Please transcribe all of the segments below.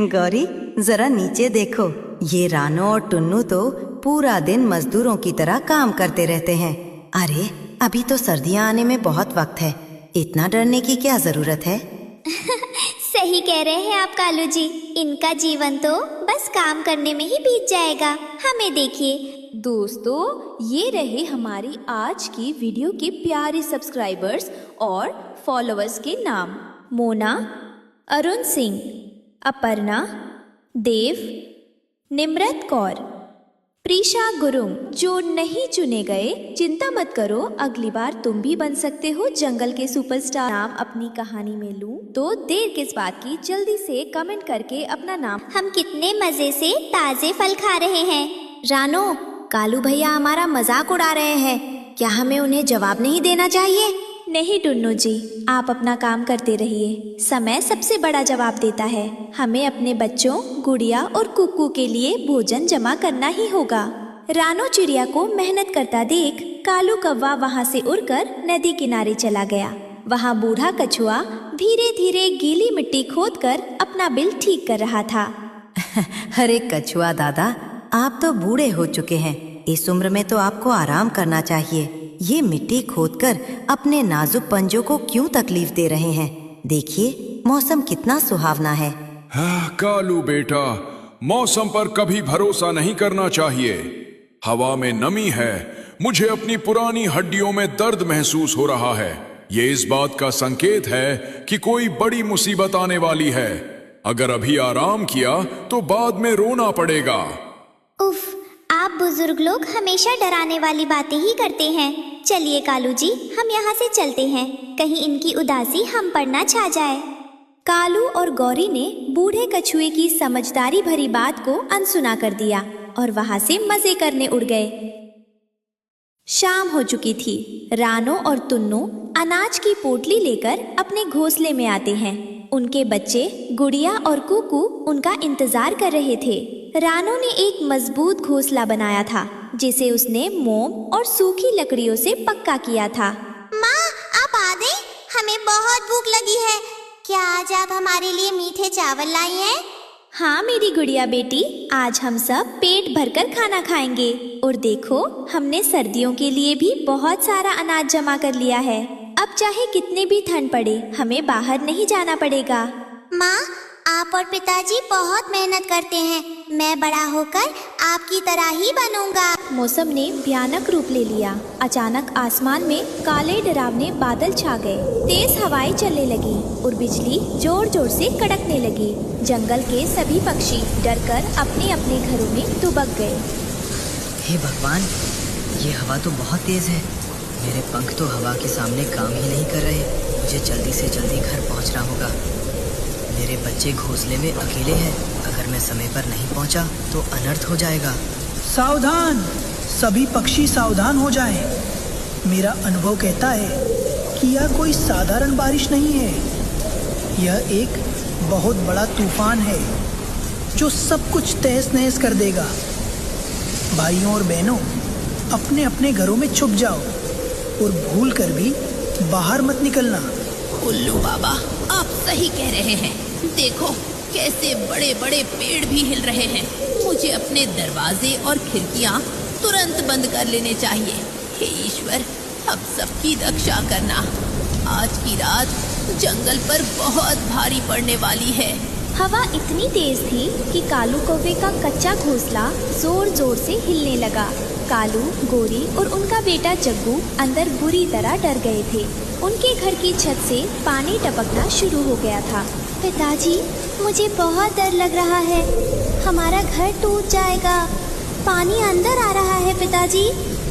गौरी, जरा नीचे देखो। ये रानो और टुन्नू तो पूरा दिन मजदूरों की तरह काम करते रहते हैं। अरे, अभी तो सर्दियाँ आने में बहुत वक्त है, इतना डरने की क्या जरूरत है? सही कह रहे हैं आप कालू जी, इनका जीवन तो बस काम करने में ही बीत जाएगा। हमें देखिए। दोस्तों, ये रहे हमारी आज की वीडियो के प्यारे सब्सक्राइबर्स और फॉलोअर्स के नाम। मोना, अरुण सिंह, अपर्णा, देव, निम्रत कौर, प्रीशा गुरुंग। जो नहीं चुने गए, चिंता मत करो, अगली बार तुम भी बन सकते हो जंगल के सुपरस्टार। नाम अपनी कहानी में लूं तो देर किस बात की, जल्दी से कमेंट करके अपना नाम। हम कितने मजे से ताजे फल खा रहे हैं। रानो, कालू भैया हमारा मजाक उड़ा रहे हैं, क्या हमें उन्हें जवाब नहीं देना चाहिए? नहीं टुन्नू जी, आप अपना काम करते रहिए, समय सबसे बड़ा जवाब देता है। हमें अपने बच्चों, गुड़िया और कुक्कू के लिए भोजन जमा करना ही होगा। रानो चिड़िया को मेहनत करता देख कालू कौवा वहाँ से उड़कर नदी किनारे चला गया। वहाँ बूढ़ा कछुआ धीरे धीरे गीली मिट्टी खोदकर अपना बिल ठीक कर रहा था। अरे कछुआ दादा, आप तो बूढ़े हो चुके हैं, इस उम्र में तो आपको आराम करना चाहिए। ये मिट्टी खोदकर अपने नाजुक पंजों को क्यों तकलीफ दे रहे हैं? देखिए, मौसम कितना सुहावना है। कालू बेटा, मौसम पर कभी भरोसा नहीं करना चाहिए। हवा में नमी है, मुझे अपनी पुरानी हड्डियों में दर्द महसूस हो रहा है। ये इस बात का संकेत है कि कोई बड़ी मुसीबत आने वाली है। अगर अभी आराम किया तो बाद में रोना पड़ेगा। उफ, आप बुजुर्ग लोग हमेशा डराने वाली बातें ही करते हैं। चलिए कालू जी, हम यहाँ से चलते हैं, कहीं इनकी उदासी हम पर ना छा जाए। कालू और गौरी ने बूढ़े कछुए की समझदारी भरी बात को अनसुना कर दिया और वहाँ से मजे करने उड़ गए। शाम हो चुकी थी। रानो और टुन्नू अनाज की पोटली लेकर अपने घोंसले में आते हैं। उनके बच्चे गुड़िया और कुकू उनका इंतजार कर रहे थे। रानो ने एक मजबूत घोंसला बनाया था, जिसे उसने मोम और सूखी लकड़ियों से पक्का किया था। माँ, आप आ गई? हमें बहुत भूख लगी है। क्या आज आप हमारे लिए मीठे चावल लाई हैं? हाँ मेरी गुड़िया बेटी, आज हम सब पेट भरकर खाना खाएंगे। और देखो, हमने सर्दियों के लिए भी बहुत सारा अनाज जमा कर लिया है। अब चाहे कितनी भी ठंड पड़े, हमें बाहर नहीं जाना पड़ेगा। माँ, आप और पिताजी बहुत मेहनत करते हैं। मैं बड़ा होकर आपकी तरह ही बनूंगा। मौसम ने भयानक रूप ले लिया। अचानक आसमान में काले डरावने बादल छा गए। तेज हवाएं चलने लगी और बिजली जोर जोर से कड़कने लगी। जंगल के सभी पक्षी डरकर अपने अपने घरों में दुबक गए। हे भगवान, ये हवा तो बहुत तेज है। मेरे पंख तो हवा के सामने काम ही नहीं कर रहे। मुझे जल्दी से जल्दी घर पहुंचना होगा। मेरे बच्चे घोंसले में अकेले हैं, अगर मैं समय पर नहीं पहुंचा तो अनर्थ हो जाएगा। सावधान, सभी पक्षी सावधान हो जाएं। मेरा अनुभव कहता है कि यह कोई साधारण बारिश नहीं है। यह एक बहुत बड़ा तूफान है जो सब कुछ तहस नहस कर देगा। भाइयों और बहनों, अपने अपने घरों में छुप जाओ और भूल कर भी बाहर मत निकलना। उल्लू बाबा, आप सही कह रहे हैं। देखो कैसे बड़े बड़े पेड़ भी हिल रहे हैं। मुझे अपने दरवाजे और खिड़कियां तुरंत बंद कर लेने चाहिए। हे ईश्वर, अब सबकी रक्षा करना। आज की रात जंगल पर बहुत भारी पड़ने वाली है। हवा इतनी तेज थी कि कालू कौवे का कच्चा घोंसला जोर जोर से हिलने लगा। कालू, गोरी और उनका बेटा जग्गू अंदर बुरी तरह डर गए थे। उनके घर की छत से पानी टपकना शुरू हो गया था। पिताजी, मुझे बहुत डर लग रहा है। हमारा घर टूट जाएगा। पानी अंदर आ रहा है पिताजी।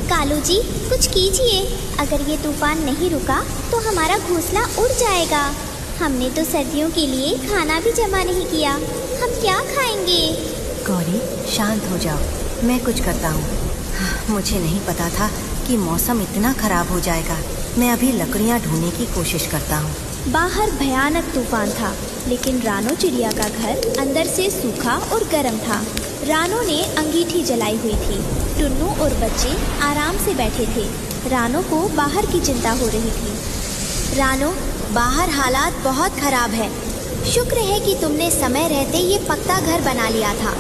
कालू जी, कुछ कीजिए। अगर ये तूफान नहीं रुका तो हमारा घोंसला उड़ जाएगा। हमने तो सर्दियों के लिए खाना भी जमा नहीं किया। हम क्या खाएंगे? गौरी, शांत हो जाओ, मैं कुछ करता हूँ। मुझे नहीं पता था कि मौसम इतना खराब हो जाएगा। मैं अभी लकड़ियाँ ढूंढने की कोशिश करता हूँ। बाहर भयानक तूफान था, लेकिन रानो चिड़िया का घर अंदर से सूखा और गर्म था। रानो ने अंगीठी जलाई हुई थी। टुन्नू और बच्चे आराम से बैठे थे। रानो को बाहर की चिंता हो रही थी। रानो, बाहर हालात बहुत खराब है। शुक्र है कि तुमने समय रहते ये पक्का घर बना लिया था।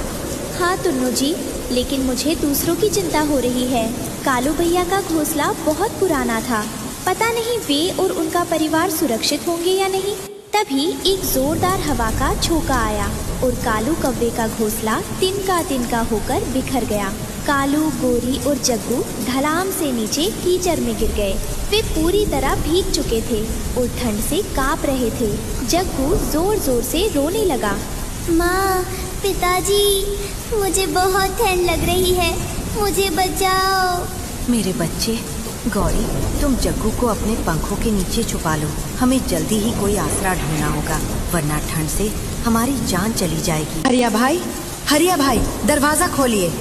हाँ टुन्नू जी, लेकिन मुझे दूसरों की चिंता हो रही है। कालू भैया का घोंसला बहुत पुराना था, पता नहीं वे और उनका परिवार सुरक्षित होंगे या नहीं। तभी एक जोरदार हवा का झोंका आया और कालू कौवे का घोंसला तिनका होकर बिखर गया। कालू, गोरी और जग्गू ढलान से नीचे कीचड़ में गिर गए। वे पूरी तरह भीग चुके थे और ठंड से कांप रहे थे। जग्गू जोर जोर से रोने लगा। माँ, पिताजी, मुझे बहुत ठंड लग रही है, मुझे बचाओ। मेरे बच्चे, गौरी, तुम जग्गू को अपने पंखों के नीचे छुपा लो। हमें जल्दी ही कोई आसरा ढूंढना होगा, वरना ठंड से हमारी जान चली जाएगी। हरिया भाई, दरवाजा खोलिए।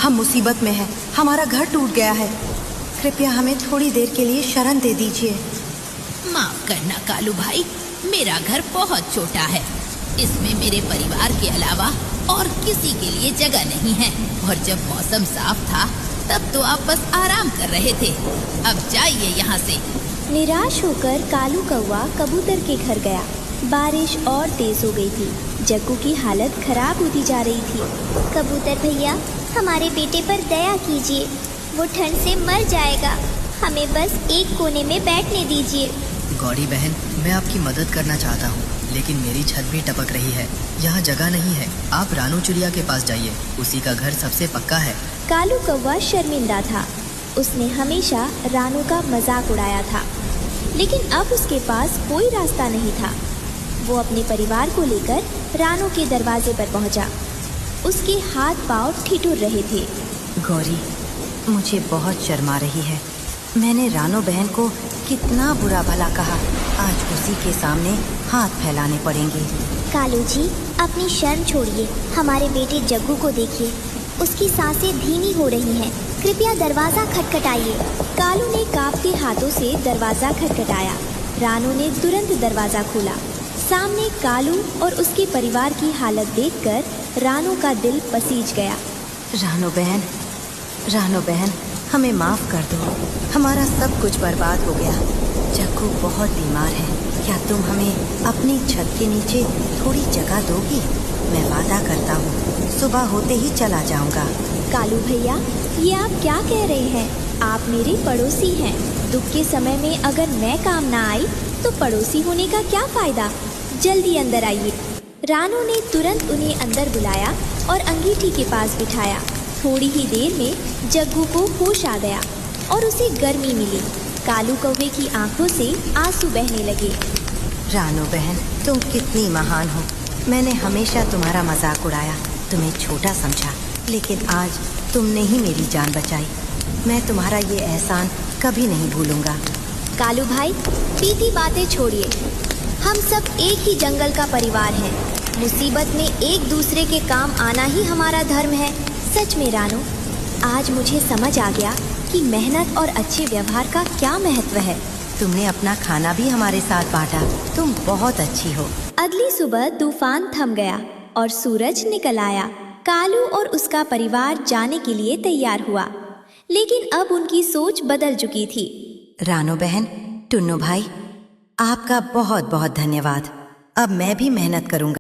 हम मुसीबत में हैं, हमारा घर टूट गया है। कृपया हमें थोड़ी देर के लिए शरण दे दीजिए। माफ करना कालू भाई, मेरा घर बहुत छोटा है। इसमें मेरे परिवार के अलावा और किसी के लिए जगह नहीं है। और जब मौसम साफ था तब तो आप बस आराम कर रहे थे। अब जाइए यहाँ से। निराश होकर कालू कौवा कबूतर के घर गया। बारिश और तेज हो गई थी। जग्गू की हालत खराब होती जा रही थी। कबूतर भैया, हमारे बेटे पर दया कीजिए, वो ठंड से मर जाएगा। हमें बस एक कोने में बैठने दीजिए। गौरी बहन, मैं आपकी मदद करना चाहता हूँ, लेकिन मेरी छत भी टपक रही है। यहाँ जगह नहीं है। आप रानू चिड़िया के पास जाइए, उसी का घर सबसे पक्का है। कालू कौवा शर्मिंदा था। उसने हमेशा रानू का मजाक उड़ाया था, लेकिन अब उसके पास कोई रास्ता नहीं था। वो अपने परिवार को लेकर रानू के दरवाजे पर पहुंचा। उसके हाथ पांव ठिठुर रहे थे। गौरी, मुझे बहुत शर्म आ रही है। मैंने रानू बहन को कितना बुरा भला कहा। आज उसी के सामने हाथ फैलाने पड़ेंगे। कालू जी, अपनी शर्म छोड़िए। हमारे बेटे जग्गू को देखिए, उसकी सांसें धीमी हो रही हैं। कृपया दरवाज़ा खटखटाइए। कालू ने कांपते हाथों से दरवाज़ा खटखटाया। रानू ने तुरंत दरवाज़ा खोला। सामने कालू और उसके परिवार की हालत देखकर रानू का दिल पसीज गया। रानू बहन, हमें माफ़ कर दो। हमारा सब कुछ बर्बाद हो गया। जग्गू बहुत बीमार है। क्या तुम हमें अपनी छत के नीचे थोड़ी जगह दोगी? मैं वादा करता हूँ, सुबह होते ही चला जाऊँगा। कालू भैया, ये आप क्या कह रहे हैं? आप मेरे पड़ोसी हैं। दुख के समय में अगर मैं काम ना आई तो पड़ोसी होने का क्या फ़ायदा? जल्दी अंदर आइए। रानू ने तुरंत उन्हें अंदर बुलाया और अंगीठी के पास बिठाया। थोड़ी ही देर में जग्गू को होश आ गया और उसे गर्मी मिली। कालू कौवे की आंखों से आंसू बहने लगे। रानू बहन, तुम कितनी महान हो। मैंने हमेशा तुम्हारा मजाक उड़ाया, तुम्हें छोटा समझा, लेकिन आज तुमने ही मेरी जान बचाई। मैं तुम्हारा ये एहसान कभी नहीं भूलूंगा। कालू भाई, बीती बातें छोड़िए। हम सब एक ही जंगल का परिवार हैं। मुसीबत में एक दूसरे के काम आना ही हमारा धर्म है। सच में रानू, आज मुझे समझ आ गया कि मेहनत और अच्छे व्यवहार का क्या महत्व है। तुमने अपना खाना भी हमारे साथ बांटा। तुम बहुत अच्छी हो। अगली सुबह तूफान थम गया और सूरज निकल आया। कालू और उसका परिवार जाने के लिए तैयार हुआ, लेकिन अब उनकी सोच बदल चुकी थी। रानू बहन, टुन्नू भाई, आपका बहुत बहुत धन्यवाद। अब मैं भी मेहनत करूंगा।